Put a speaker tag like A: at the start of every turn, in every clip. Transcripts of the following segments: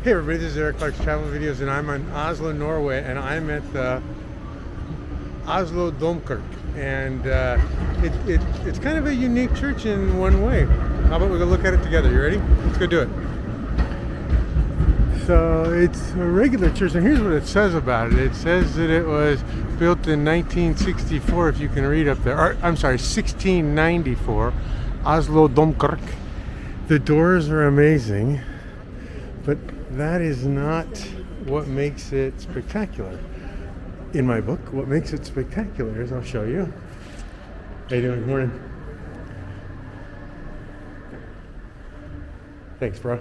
A: Hey everybody, this is Eric Clark's Travel Videos, and I'm in Oslo, Norway, and I'm at the Oslo domkirke, and it's kind of a unique church in one way. How about we go look at it together? You ready? Let's go do it. So it's a regular church, and here's what it says about it. It says that it was built in 1964, if you can read up there. Or, I'm sorry, 1694, Oslo domkirke. The doors are amazing, but that is not what makes it spectacular. In my book, what makes it spectacular is, I'll show you. How you doing? Good morning. Thanks, bro.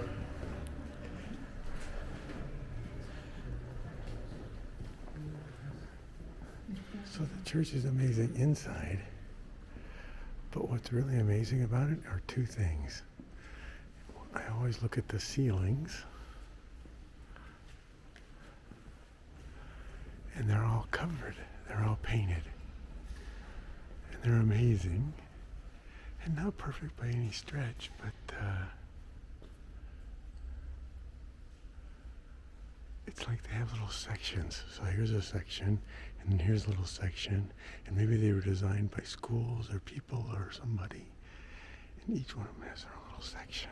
A: So the church is amazing inside, but what's really amazing about it are two things. I always look at the ceilings, and they're all covered, they're all painted, and they're amazing, and not perfect by any stretch, but it's like they have little sections. So here's a section, and then here's a little section, and maybe they were designed by schools or people or somebody, and each one of them has their own little section.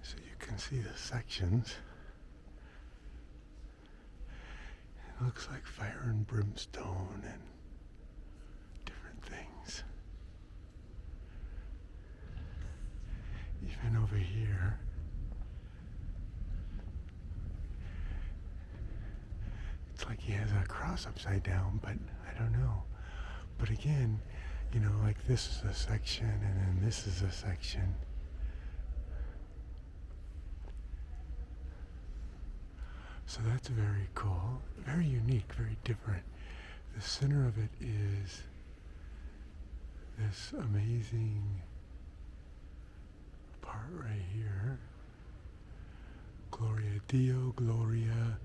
A: So you can see the sections. It looks like fire and brimstone and different things. Even over here, it's like he has a cross upside down, but I don't know. But again, you know, like this is a section, and then this is a section. So that's very cool, very unique, very different. The center of it is this amazing part right here. Gloria Deo, Gloria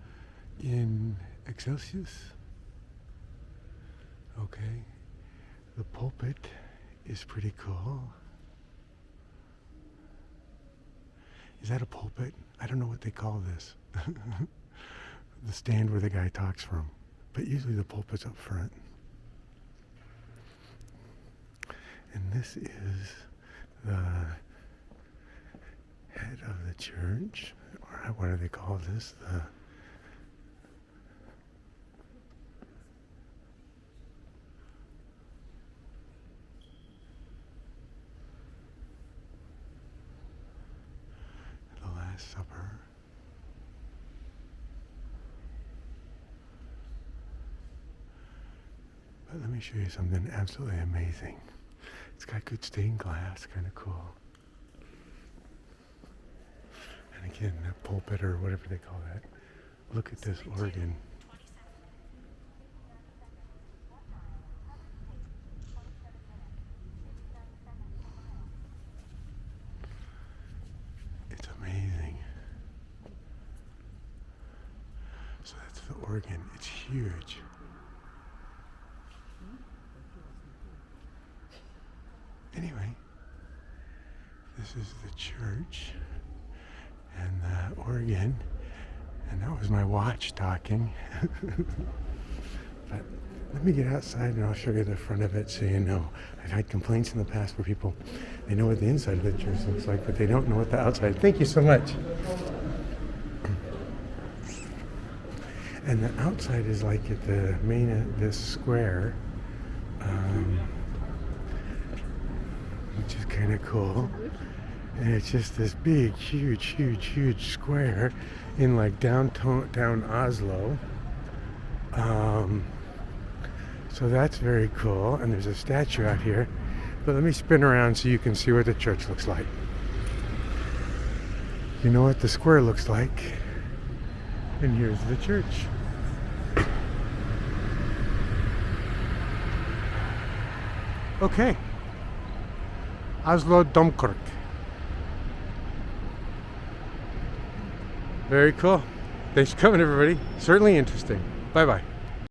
A: in Excelsis. Okay. The pulpit is pretty cool. Is that a pulpit? I don't know what they call this. The stand where the guy talks from. But usually the pulpit's up front. And this is the head of the church, or what do they call this? The Last Supper. But let me show you something absolutely amazing. It's got good stained glass, kind of cool. And again, that pulpit or whatever they call that. Look at this organ. It's amazing. So that's the organ. It's huge. Anyway, this is the church and the organ, and that was my watch talking. But let me get outside and I'll show you the front of it so you know. I've had complaints in the past where people, they know what the inside of the church looks like, but they don't know what the outside. Thank you so much. And the outside is like at the main, this square, which is kind of cool. And it's just this big, huge square in like down Oslo. So that's very cool. And there's a statue out here. But let me spin around so you can see what the church looks like. You know what the square looks like. And here's the church. Okay. Oslo domkirke. Very cool. Thanks for coming, everybody. Certainly interesting. Bye-bye.